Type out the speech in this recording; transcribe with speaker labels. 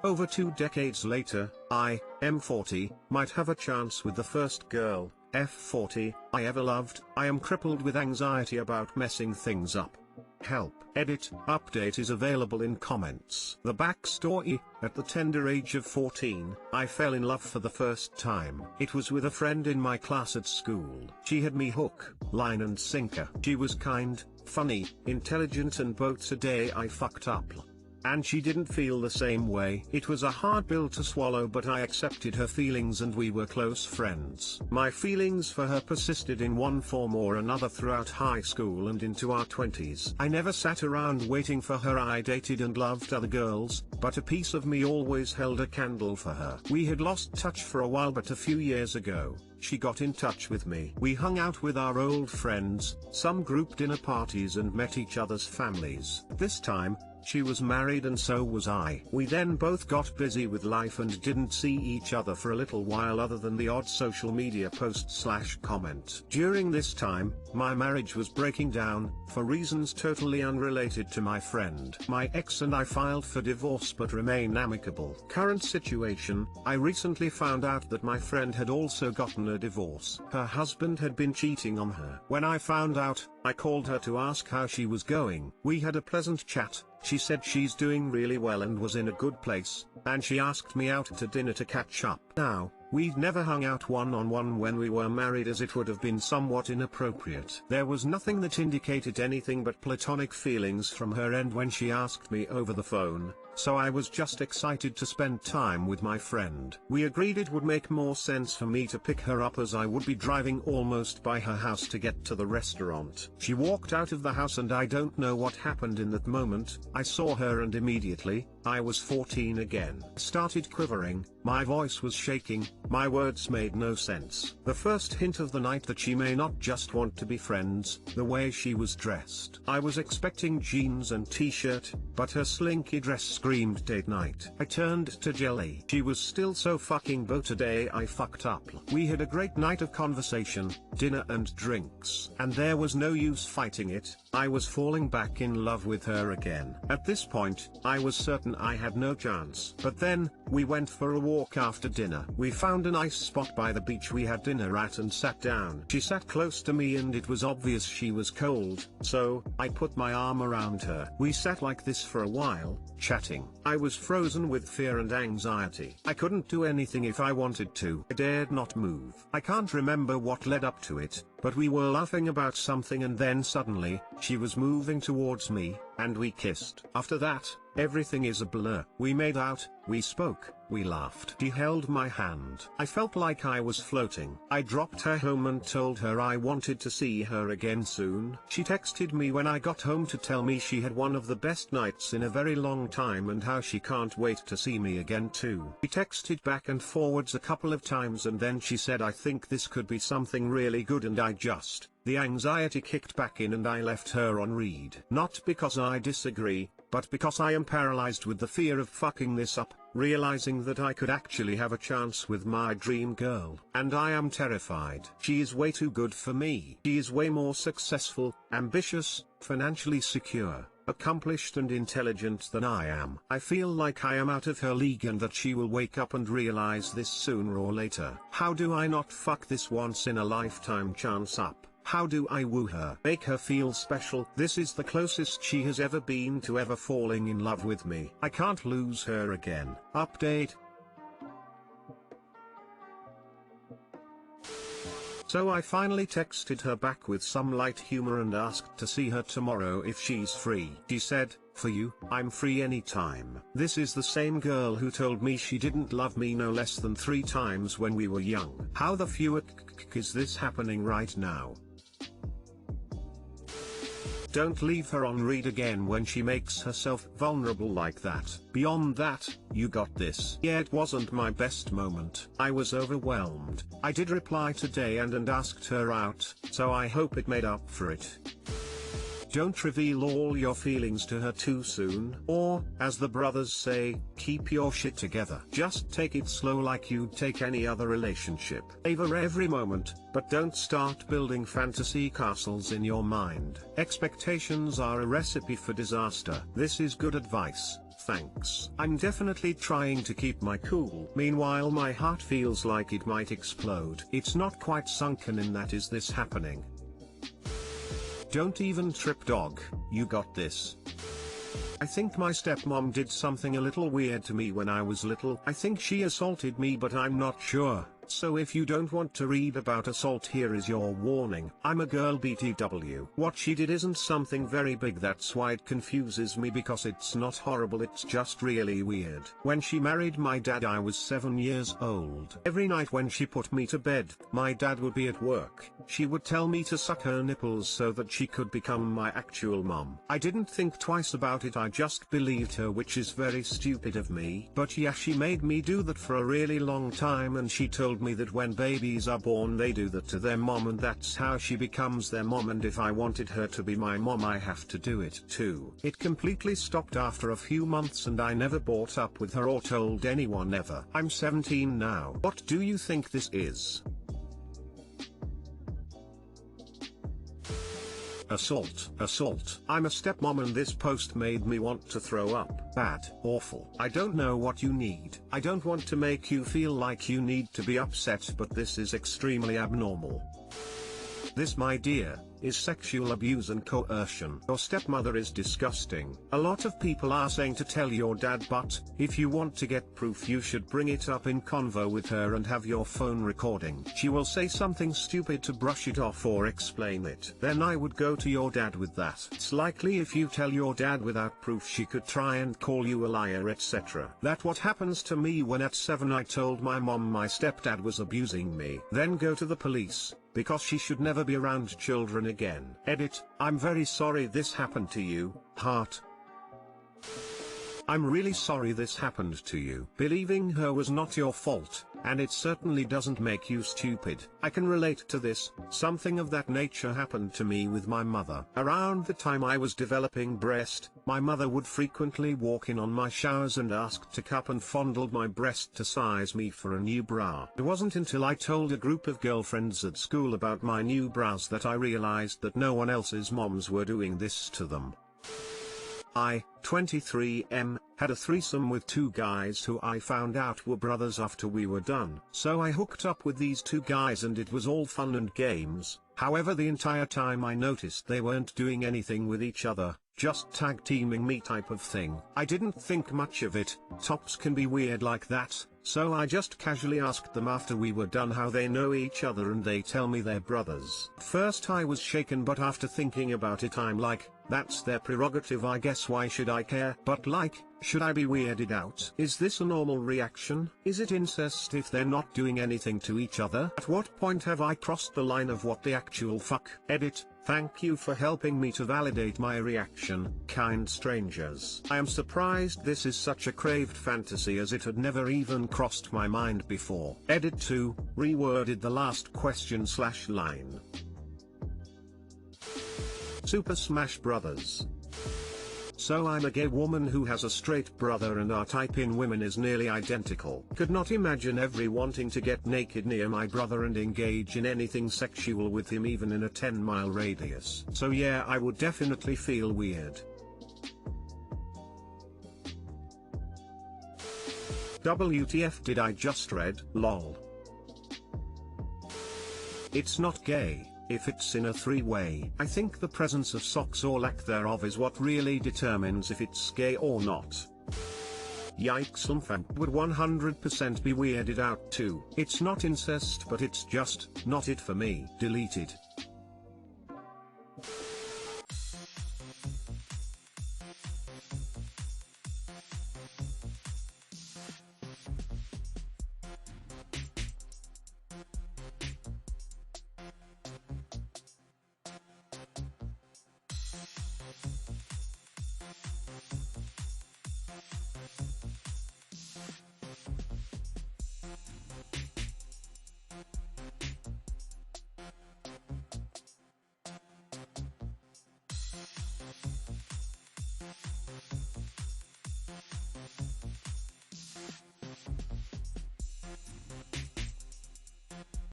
Speaker 1: Over 2 decades later, I, M40, might have a chance with the first girl, F40, I ever loved. I am crippled with anxiety about messing things up. Help. Edit. Update is available in comments. The backstory: at the tender age of 14, I fell in love for the first time. It was with a friend in my class at school. She had me hook, line and sinker. She was kind, funny, intelligent, and both a day I fucked up. And she didn't feel the same way. It was a hard pill to swallow, but I accepted her feelings and we were close friends. My feelings for her persisted in one form or another throughout high school and into our 20s. I never sat around waiting for her. I dated and loved other girls, but a piece of me always held a candle for her. We had lost touch for a while, but a few years ago, she got in touch with me. We hung out with our old friends, some group dinner parties, and met each other's families. This time, she was married and so was I. We then both got busy with life and didn't see each other for a little while, other than the odd social media post/comment. During this time, my marriage was breaking down, for reasons totally unrelated to my friend. My ex and I filed for divorce but remain amicable. Current situation: I recently found out that my friend had also gotten a divorce. Her husband had been cheating on her. When I found out, I called her to ask how she was going. We had a pleasant chat. She said she's doing really well and was in a good place, and she asked me out to dinner to catch up. Now, we'd never hung out one-on-one when we were married, as it would have been somewhat inappropriate. There was nothing that indicated anything but platonic feelings from her end when she asked me over the phone, so I was just excited to spend time with my friend. We agreed it would make more sense for me to pick her up, as I would be driving almost by her house to get to the restaurant. She walked out of the house and I don't know what happened in that moment. I saw her and immediately, I was 14 again. I started quivering, my voice was shaking, my words made no sense. The first hint of the night that she may not just want to be friends, the way she was dressed. I was expecting jeans and t-shirt, but her slinky dress screamed date night. I turned to jelly. She was still so fucking boat. Today I fucked up. We had a great night of conversation, dinner and drinks, and there was no use fighting it. I was falling back in love with her again. At this point, I was certain I had no chance. But then, we went for a walk after dinner. We found a nice spot by the beach we had dinner at and sat down. She sat close to me and it was obvious she was cold, so I put my arm around her. We sat like this for a while, chatting. I was frozen with fear and anxiety. I couldn't do anything if I wanted to. I dared not move. I can't remember what led up to it, but we were laughing about something and then suddenly, she was moving towards me, and we kissed. After that, everything is a blur. We made out, we spoke, we laughed. She held my hand. I felt like I was floating. I dropped her home and told her I wanted to see her again soon. She texted me when I got home to tell me she had one of the best nights in a very long time and how she can't wait to see me again too. We texted back and forwards a couple of times and then she said, I think this could be something really good, and the anxiety kicked back in and I left her on read. Not because I disagree, but because I am paralyzed with the fear of fucking this up, realizing that I could actually have a chance with my dream girl. And I am terrified. She is way too good for me. She is way more successful, ambitious, financially secure, accomplished and intelligent than I am. I feel like I am out of her league and that she will wake up and realize this sooner or later. How do I not fuck this once in a lifetime chance up? How do I woo her? Make her feel special? This is the closest she has ever been to ever falling in love with me. I can't lose her again. Update. So I finally texted her back with some light humor and asked to see her tomorrow if she's free. She said, for you, I'm free anytime. This is the same girl who told me she didn't love me no less than 3 times when we were young. How the fuck is this happening right now? Don't leave her on read again when she makes herself vulnerable like that. Beyond that, you got this. Yeah, it wasn't my best moment. I was overwhelmed. I did reply today and asked her out, so I hope it made up for it. Don't reveal all your feelings to her too soon, or, as the brothers say, keep your shit together. Just take it slow like you'd take any other relationship. Savor every moment, but don't start building fantasy castles in your mind. Expectations are a recipe for disaster. This is good advice. thanks. I'm definitely trying to keep my cool. Meanwhile my heart feels like it might explode. It's not quite sunken in that is this happening. Don't even trip dog, you got this. I think my stepmom did something a little weird to me when I was little. I think she assaulted me but I'm not sure. So if you don't want to read about assault, here is your warning. I'm a girl BTW. What she did isn't something very big, that's why it confuses me, because it's not horrible, it's just really weird. When she married my dad I was 7 years old. Every night when she put me to bed, my dad would be at work. She would tell me to suck her nipples so that she could become my actual mom. I didn't think twice about it, I just believed her, which is very stupid of me. But yeah, she made me do that for a really long time, and she told me that when babies are born they do that to their mom and that's how she becomes their mom, and if I wanted her to be my mom I have to do it too. It completely stopped after a few months and I never brought up with her or told anyone ever. I'm 17 now. What do you think this is? Assault. I'm a stepmom and this post made me want to throw up. Bad. Awful. I don't know what you need. I don't want to make you feel like you need to be upset, but this is extremely abnormal. This, my dear, is sexual abuse and coercion. Your stepmother is disgusting. A lot of people are saying to tell your dad, but if you want to get proof you should bring it up in convo with her and have your phone recording. She will say something stupid to brush it off or explain it. Then I would go to your dad with that. It's likely if you tell your dad without proof she could try and call you a liar, etc. That's what happens to me when at 7 I told my mom my stepdad was abusing me. Then go to the police, because she should never be around children again. Edit, I'm very sorry this happened to you, heart. I'm really sorry this happened to you. Believing her was not your fault, and it certainly doesn't make you stupid. I can relate to this. Something of that nature happened to me with my mother. Around the time I was developing breast, my mother would frequently walk in on my showers and ask to cup and fondle my breast to size me for a new bra. It wasn't until I told a group of girlfriends at school about my new bras that I realized that no one else's moms were doing this to them. I, 23M, had a threesome with 2 guys who I found out were brothers after we were done. So I hooked up with these 2 guys and it was all fun and games. However, the entire time I noticed they weren't doing anything with each other, just tag teaming me type of thing. I didn't think much of it. Tops can be weird like that, so I just casually asked them after we were done how they know each other and they tell me they're brothers. First I was shaken, but after thinking about it I'm like, that's their prerogative, I guess, why should I care? But like, should I be weirded out? Is this a normal reaction? Is it incest if they're not doing anything to each other? At what point have I crossed the line of what the actual fuck? Edit, thank you for helping me to validate my reaction, kind strangers. I am surprised this is such a craved fantasy, as it had never even crossed my mind before. Edit 2, reworded the last question/line. Super Smash Brothers. So I'm a gay woman who has a straight brother and our type in women is nearly identical. Could not imagine ever wanting to get naked near my brother and engage in anything sexual with him, even in a 10-mile radius. So yeah, I would definitely feel weird. WTF did I just read? Lol. It's not gay if it's in a 3-way. I think the presence of socks or lack thereof is what really determines if it's gay or not. Yikes, fan would 100% be weirded out too. It's not incest, but it's just not it for me. Deleted.